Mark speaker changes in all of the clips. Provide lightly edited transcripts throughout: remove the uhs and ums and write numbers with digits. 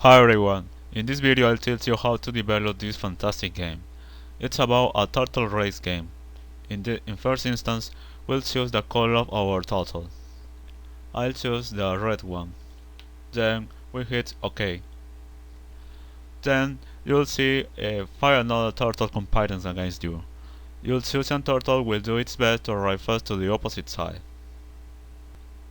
Speaker 1: Hi everyone, in this video I'll tell you how to develop this fantastic game. It's about a turtle race game. In first instance, we'll choose the color of our turtle. I'll choose the red one. Then we hit OK. Then you'll see 5 another turtle competing against you. You'll choose a turtle will do its best to arrive first to the opposite side.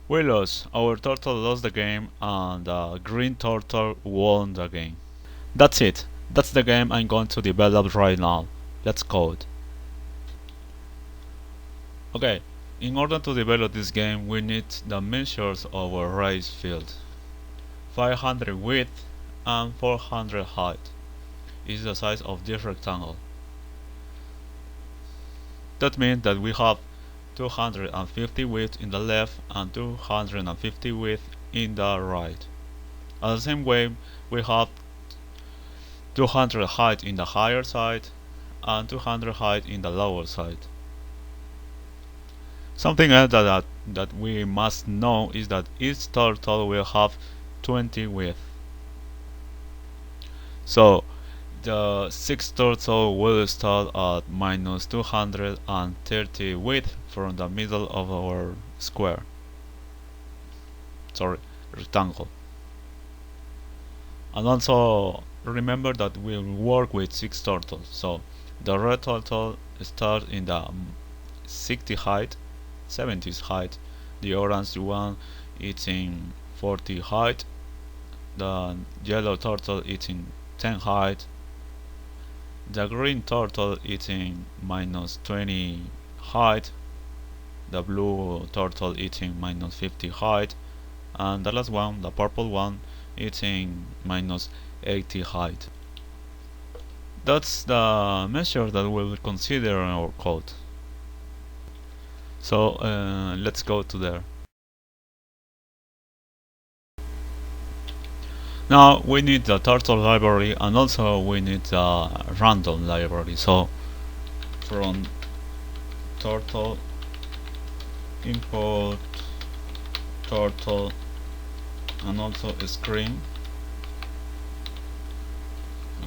Speaker 1: We lost. Our turtle lost the game and the green turtle won the game. That's it. That's the game I'm going to develop right now. Let's code. Okay, in order to develop this game we need the measures of our race field. 500 width and 400 height is the size of this rectangle. That means that we have 250 width in the left and 250 width in the right. At the same way we have 200 height in the higher side and 200 height in the lower side. Something else that we must know is that each turtle will have 20 width. So the 6th turtle will start at minus 230 width from the middle of our square. Sorry, rectangle. And also remember that we work with 6 turtles. So the red turtle starts in the 60 height, 70 height. The orange one is in 40 height. The yellow turtle is in 10 height. The green turtle is in minus 20 height. The blue turtle is in minus 50 height. And the last one, the purple one, is in minus 80 height. That's the measure that we'll consider in our code. So let's go to there. Now we need the turtle library and also we need the random library. So from turtle import turtle and also a screen.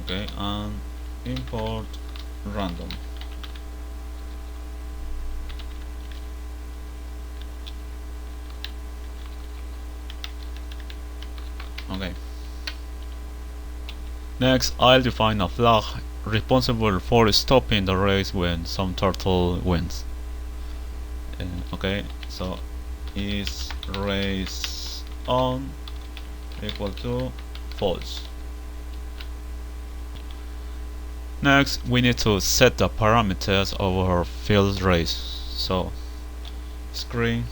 Speaker 1: Okay, and import random. Okay. Next, I'll define a flag responsible for stopping the race when some turtle wins. Okay, so is race on equal to false. Next, we need to set the parameters of our field race. So screen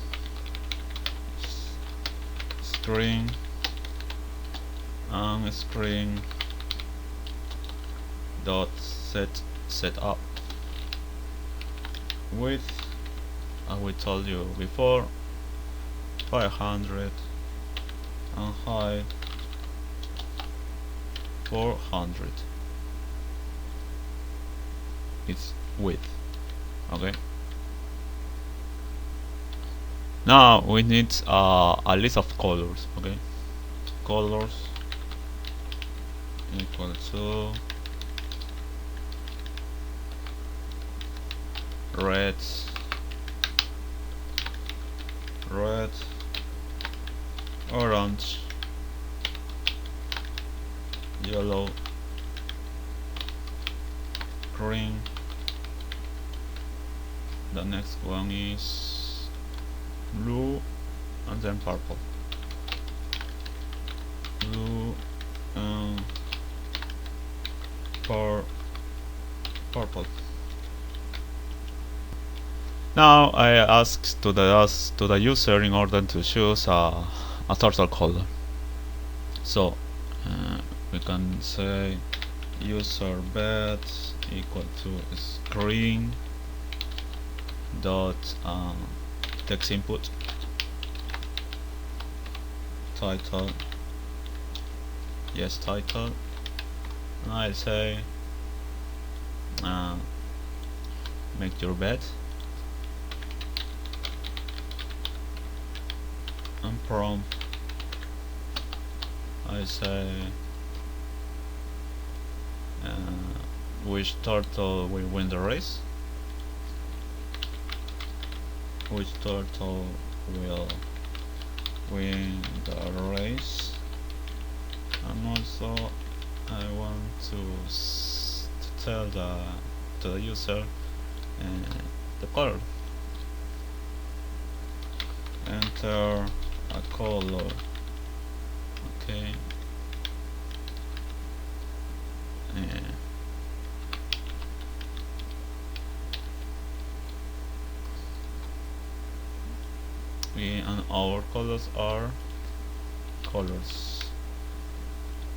Speaker 1: and screen dot set up width, as we told you before, 500 and height 400. It's width. Okay. Now we need a list of colors. Okay. Colors equal to red, orange, yellow, green. The next one is blue and then purple. Blue and purple. Now I ask to the user in order to choose a turtle color. So we can say user bed equal to screen dot text input title, yes, title, and I'll say make your bed, and prompt I say which turtle will win the race, which turtle will win the race, and also I want to tell the user the color. Enter a color. Okay. And our colors are colors.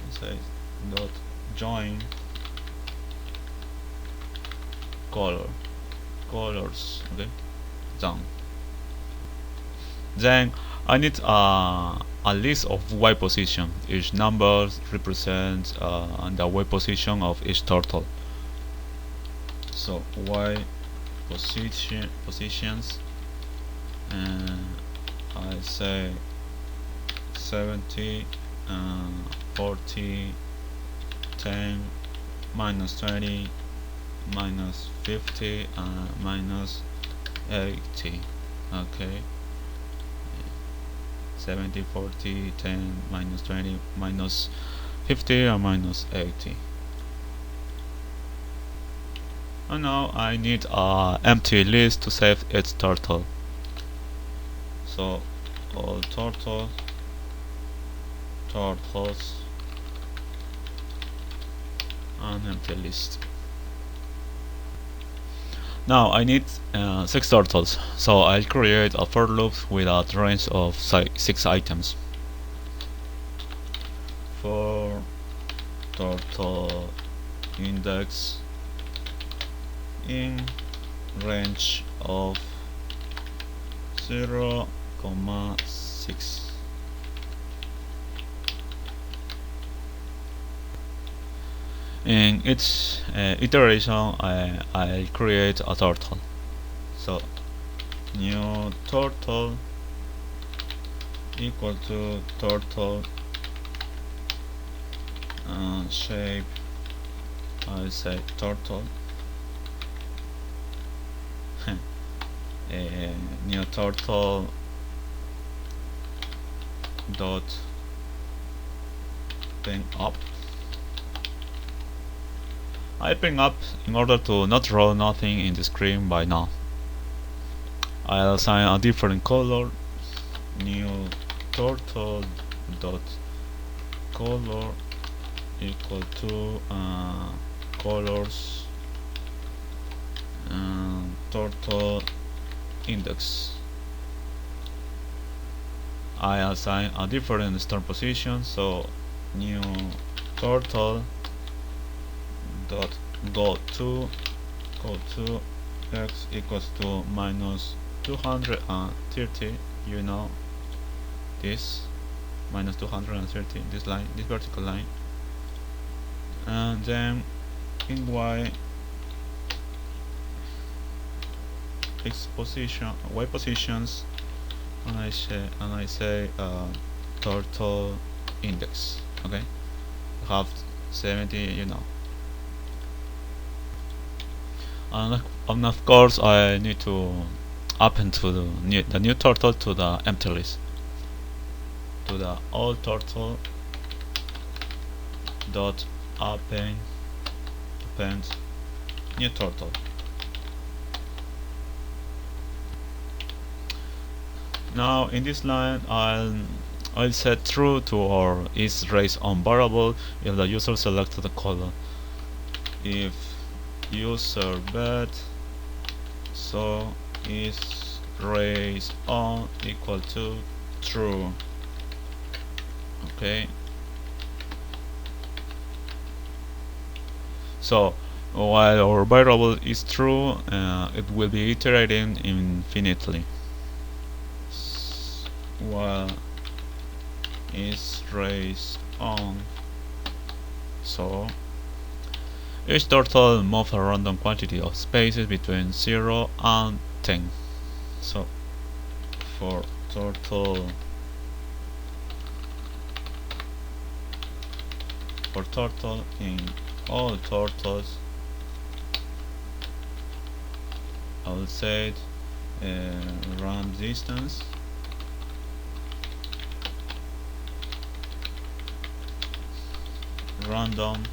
Speaker 1: It says dot join colors. Okay, done. Then I need a list of Y position. Each number represents the Y position of each turtle. So Y positions, and I say 70, 40, 10, minus 20, minus 50, minus 80. Okay, 70, 40, 10, minus 20, minus 50, and minus 80. And now I need an empty list to save its turtle. So all turtles and empty list. Now I need 6 turtles, so I'll create a for loop with a range of 6 items. For turtle index in range of 0,6. In each iteration I create a turtle. So new turtle equal to turtle shape, I say turtle. New turtle dot ping up. I ping up in order to not draw nothing in the screen by now. I'll assign a different color. New turtle dot color equal to colors turtle index. I assign a different start position, so new turtle dot go to x equals to minus 230. You know this minus 230, this line, this vertical line, and then in y x position, y positions, and I say turtle index. Okay, have 70, you know. And of course I need to append to the new turtle to the empty list, to the all turtle dot append new turtle. Now in this line I'll set true to our is raised on variable if the user selected the color. If user bet so is raised on equal to true. Okay, so while our variable is true, it will be iterating infinitely. While is raised on, so each turtle moves a random quantity of spaces between 0 and 10. So for turtle in all turtles outside run distance random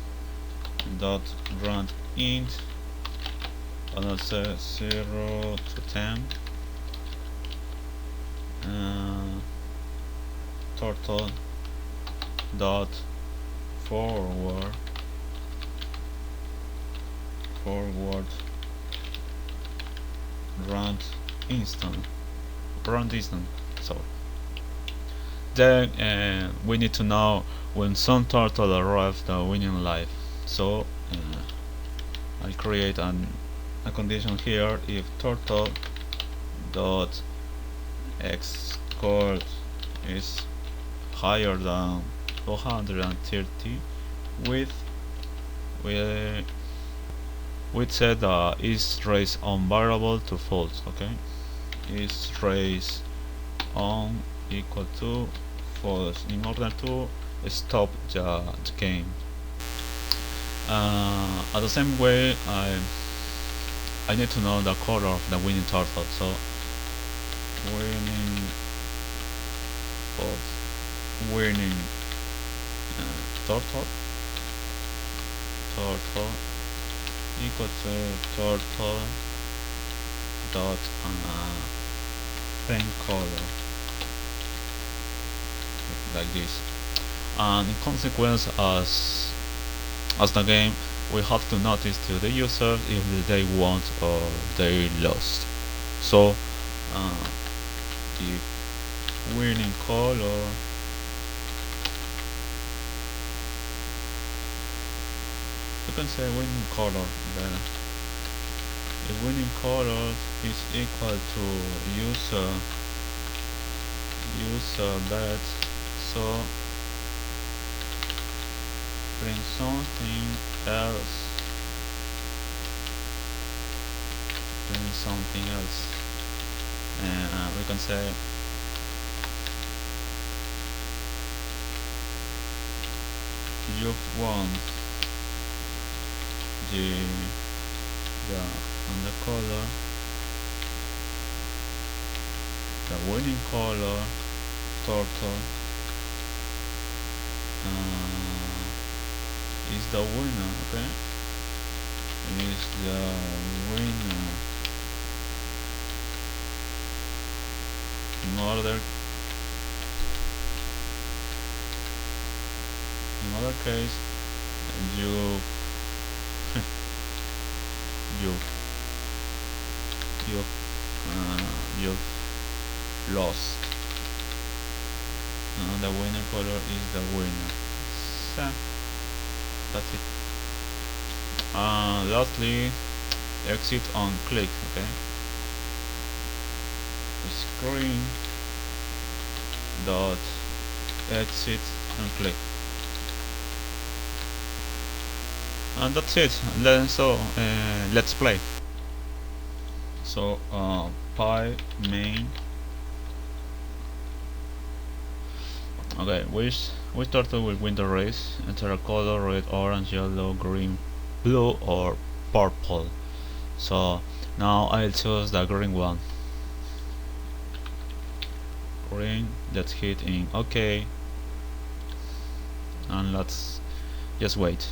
Speaker 1: dot run int, and I'll say 0 to 10 turtle dot forward run distance. So then we need to know when some turtle arrives the winning life. So I create a condition here: if turtle dot x score is higher than 230, we set the is raise on variable to false. Okay, is raise on equal to false in order to stop the game. At the same way, I need to know the color of the winning turtle. So winning false, winning turtle equal to turtle dot paint color, like this. And in consequence, as the game, we have to notice to the user if they won or they lost. So if winning color you can say winning color, then if winning color is equal to user bet, so print something else, and we can say you've won on the color, the winning color turtle is the winner. Okay, is the winner. In other case, you've lost. The winner color is the winner. So that's it. Lastly, exit on click. Okay, screen dot exit and click, and that's it. Let's play. So py main. Okay, which turtle will win the race? Enter a color: red, orange, yellow, green, blue, or purple. So now I'll choose the green one. Green. Let's hit in OK, and let's just wait.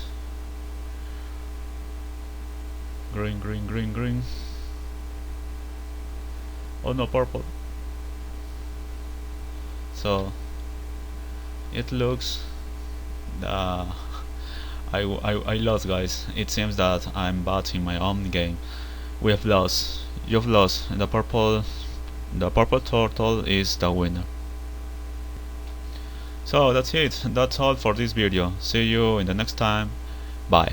Speaker 1: Green, green, green, green. Oh no, purple. So it looks I lost, guys. It seems that I'm bad in my own game. We have lost. You've lost. The purple turtle is the winner. So that's it. That's all for this video. See you in the next time. Bye.